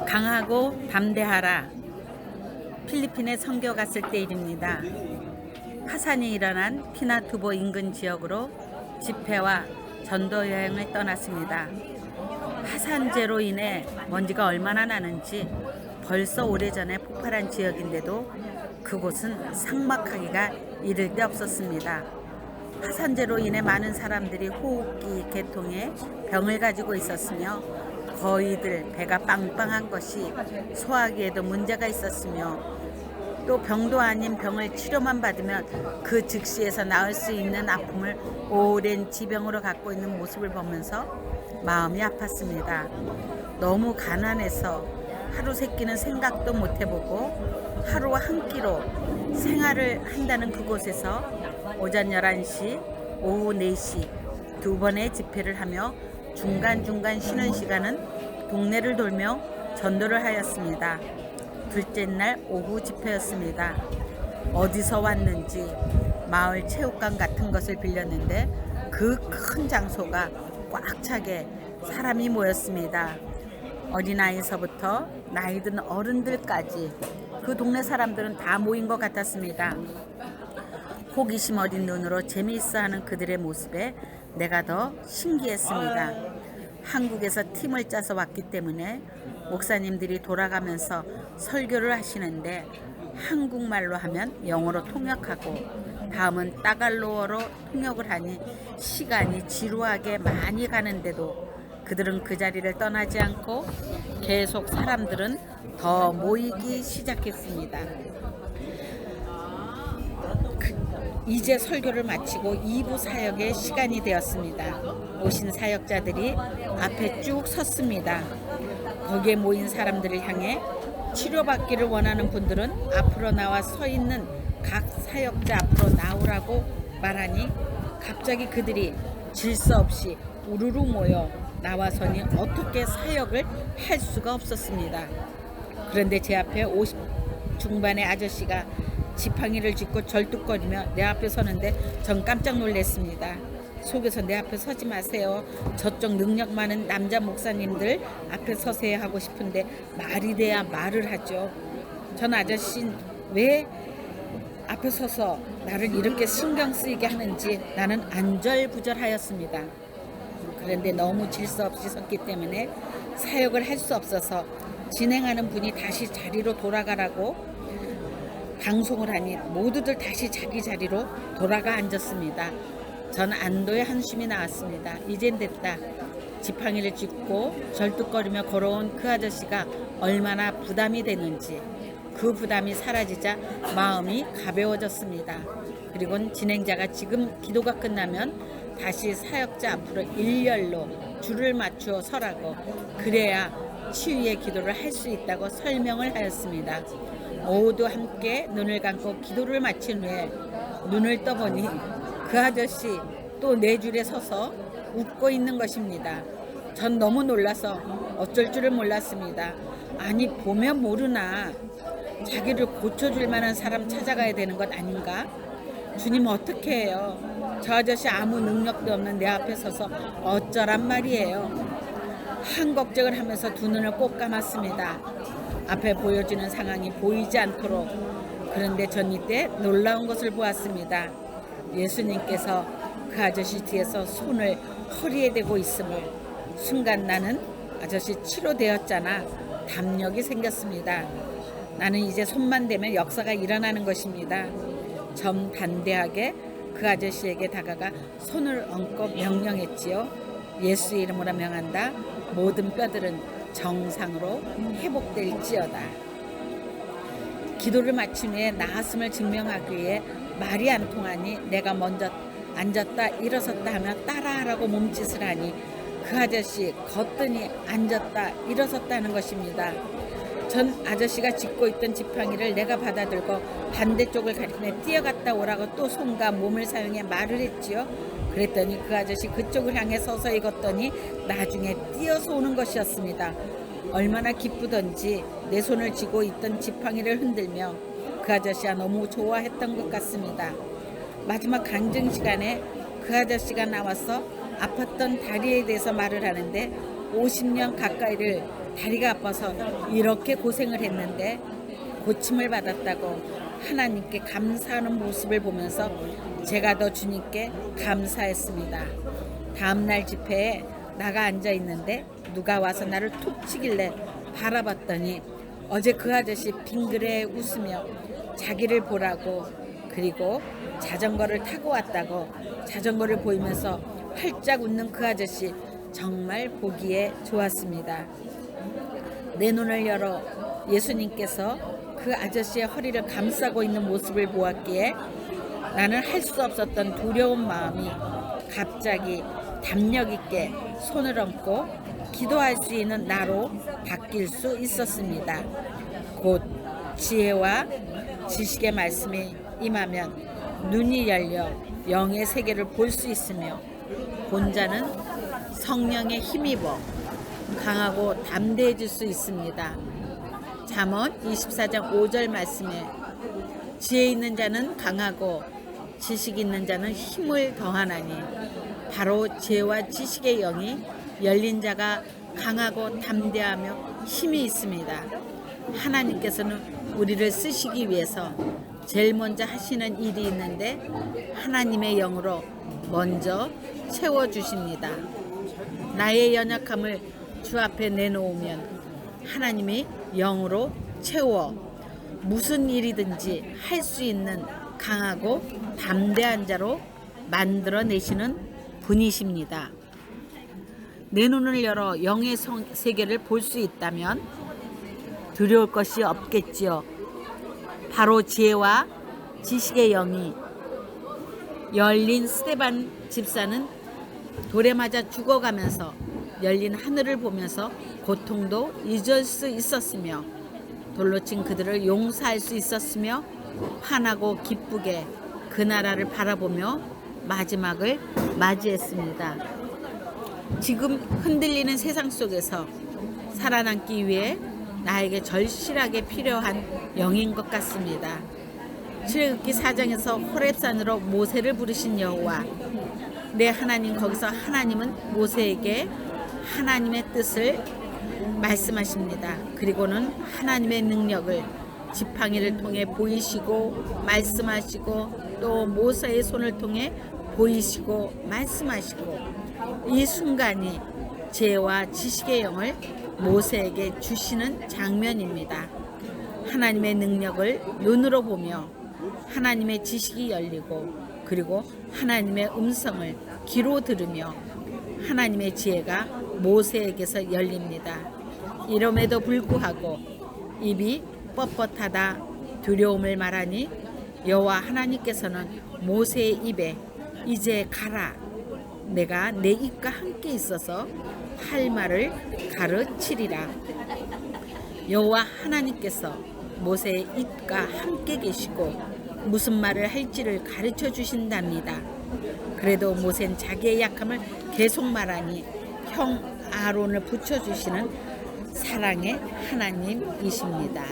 강하고 담대하라. 필리핀에 선교 갔을 때 일입니다. 파산이 일어난 피나투보 인근 지역으로 집회와 전도 여행을 떠났습니다. 파산재로 인해 먼지가 얼마나 나는지 벌써 오래전에 폭발한 지역인데도 그곳은 삭막하기가 이를 데 없었습니다. 파산재로 인해 많은 사람들이 호흡기 계통에 병을 가지고 있었으며 거의들 배가 빵빵한 것이 소화기에도 문제가 있었으며 또 병도 아닌 병을 치료만 받으면 그 즉시에서 나을 수 있는 아픔을 오랜 지병으로 갖고 있는 모습을 보면서 마음이 아팠습니다. 너무 가난해서 하루 세끼는 생각도 못 해보고 하루 한 끼로 생활을 한다는 그곳에서 오전 11시, 오후 4시 두 번의 집회를 하며 중간중간 쉬는 시간은 동네를 돌며 전도를 하였습니다. 둘째 날 오후 집회였습니다. 어디서 왔는지 마을 체육관 같은 것을 빌렸는데 그 큰 장소가 꽉 차게 사람이 모였습니다. 어린아이서부터 나이 든 어른들까지 그 동네 사람들은 다 모인 것 같았습니다. 호기심 어린 눈으로 재미있어하는 그들의 모습에 내가 더 신기했습니다. 한국에서 팀을 짜서 왔기 때문에 목사님들이 돌아가면서 설교를 하시는데 한국말로 하면 영어로 통역하고 다음은 따갈로어로 통역을 하니 시간이 지루하게 많이 가는데도 그들은 그 자리를 떠나지 않고 계속 사람들은 더 모이기 시작했습니다. 이제 설교를 마치고 2부 사역의 시간이 되었습니다. 오신 사역자들이 앞에 쭉 섰습니다. 거기에 모인 사람들을 향해 치료받기를 원하는 분들은 앞으로 나와 서 있는 각 사역자 앞으로 나오라고 말하니 갑자기 그들이 질서 없이 우르르 모여 나와서니 어떻게 사역을 할 수가 없었습니다. 그런데 제 앞에 50 중반의 아저씨가 지팡이를 짚고 절뚝거리며 내 앞에 서는데 전 깜짝 놀랐습니다. 속에서 내 앞에 서지 마세요. 저쪽 능력 많은 남자 목사님들 앞에 서세요 하고 싶은데 말이 돼야 말을 하죠. 전 아저씨는 왜 앞에 서서 나를 이렇게 신경 쓰이게 하는지 나는 안절부절하였습니다. 그런데 너무 질서 없이 섰기 때문에 사역을 할 수 없어서 진행하는 분이 다시 자리로 돌아가라고 방송을 하니 모두들 다시 자기 자리로 돌아가 앉았습니다. 전 안도의 한숨이 나왔습니다. 이젠 됐다. 지팡이를 짚고 절뚝거리며 걸어온 그 아저씨가 얼마나 부담이 되는지 그 부담이 사라지자 마음이 가벼워졌습니다. 그리고 진행자가 지금 기도가 끝나면 다시 사역자 앞으로 일렬로 줄을 맞추어 서라고 그래야 치유의 기도를 할 수 있다고 설명을 하였습니다. 모두 함께 눈을 감고 기도를 마친 후에 눈을 떠보니 그 아저씨 또 네 줄에 서서 웃고 있는 것입니다. 전 너무 놀라서 어쩔 줄을 몰랐습니다. 아니 보면 모르나 자기를 고쳐줄 만한 사람 찾아가야 되는 것 아닌가? 주님 어떻게 해요? 저 아저씨 아무 능력도 없는 내 앞에 서서 어쩌란 말이에요. 한 걱정을 하면서 두 눈을 꼭 감았습니다. 앞에 보여지는 상황이 보이지 않도록. 그런데 전 이때 놀라운 것을 보았습니다. 예수님께서 그 아저씨 뒤에서 손을 허리에 대고 있음을 순간 나는 아저씨 치료되었잖아 담력이 생겼습니다. 나는 이제 손만 대면 역사가 일어나는 것입니다. 좀 담대하게 그 아저씨에게 다가가 손을 얹고 명령했지요. 예수 이름으로 명한다. 모든 뼈들은 정상으로 회복될지어다. 기도를 마친 후에 나았음을 증명하기 위해 말이 안 통하니 내가 먼저 앉았다 일어섰다 하며 따라하라고 몸짓을 하니 그 아저씨 걷더니 앉았다 일어섰다 하는 것입니다. 전 아저씨가 짚고 있던 지팡이를 내가 받아들고 반대쪽을 가리키며 뛰어갔다 오라고 또 손과 몸을 사용해 말을 했지요. 그랬더니 그 아저씨 그쪽을 향해 서서히 걷더니 나중에 뛰어서 오는 것이었습니다. 얼마나 기쁘던지 내 손을 쥐고 있던 지팡이를 흔들며 그 아저씨가 너무 좋아했던 것 같습니다. 마지막 간증 시간에 그 아저씨가 나와서 아팠던 다리에 대해서 말을 하는데 50년 가까이를 다리가 아파서 이렇게 고생을 했는데 고침을 받았다고 하나님께 감사하는 모습을 보면서 제가 더 주님께 감사했습니다. 다음날 집회에 나가 앉아 있는데 누가 와서 나를 툭 치길래 바라봤더니 어제 그 아저씨 빙그레 웃으며 자기를 보라고, 그리고 자전거를 타고 왔다고 자전거를 보이면서 활짝 웃는 그 아저씨, 정말 보기에 좋았습니다. 내 눈을 열어 예수님께서 그 아저씨의 허리를 감싸고 있는 모습을 보았기에 나는 할 수 없었던 두려운 마음이 갑자기 담력 있게 손을 얹고 기도할 수 있는 나로 바뀔 수 있었습니다. 곧 지혜와 지식의 말씀이 임하면 눈이 열려 영의 세계를 볼 수 있으며 본자는 성령에 힘입어 강하고 담대해질 수 있습니다. 잠언 24장 5절 말씀에 지혜 있는 자는 강하고 지식 있는 자는 힘을 더하나니 바로 지혜와 지식의 영이 열린 자가 강하고 담대하며 힘이 있습니다. 하나님께서는 우리를 쓰시기 위해서 제일 먼저 하시는 일이 있는데 하나님의 영으로 먼저 채워주십니다. 나의 연약함을 주 앞에 내놓으면 하나님이 영으로 채워 무슨 일이든지 할 수 있는 강하고 담대한 자로 만들어내시는 분이십니다. 내 눈을 열어 영의 세계를 볼 수 있다면 두려울 것이 없겠지요. 바로 지혜와 지식의 영이 열린 스데반 집사는 돌에 맞아 죽어가면서 열린 하늘을 보면서 고통도 잊을 수 있었으며 돌로 친 그들을 용서할 수 있었으며 환하고 기쁘게 그 나라를 바라보며 마지막을 맞이했습니다. 지금 흔들리는 세상 속에서 살아남기 위해 나에게 절실하게 필요한 영인 것 같습니다. 출애굽기 4장에서 호렙산으로 모세를 부르신 여호와, 내 하나님, 거기서 하나님은 모세에게 하나님의 뜻을 말씀하십니다. 그리고는 하나님의 능력을 지팡이를 통해 보이시고 말씀하시고 또 모세의 손을 통해 보이시고 말씀하시고, 이 순간이 지혜와 지식의 영을 모세에게 주시는 장면입니다. 하나님의 능력을 눈으로 보며 하나님의 지식이 열리고, 그리고 하나님의 음성을 귀로 들으며 하나님의 지혜가 모세에게서 열립니다. 이럼에도 불구하고 입이 뻣뻣하다 두려움을 말하니 여호와 하나님께서는 모세의 입에 이제 가라, 내가 내 입과 함께 있어서 할 말을 가르치리라. 여호와 하나님께서 모세의 입과 함께 계시고 무슨 말을 할지를 가르쳐 주신답니다. 그래도 모세는 자기의 약함을 계속 말하니 형 아론을 붙여주시는 사랑의 하나님이십니다.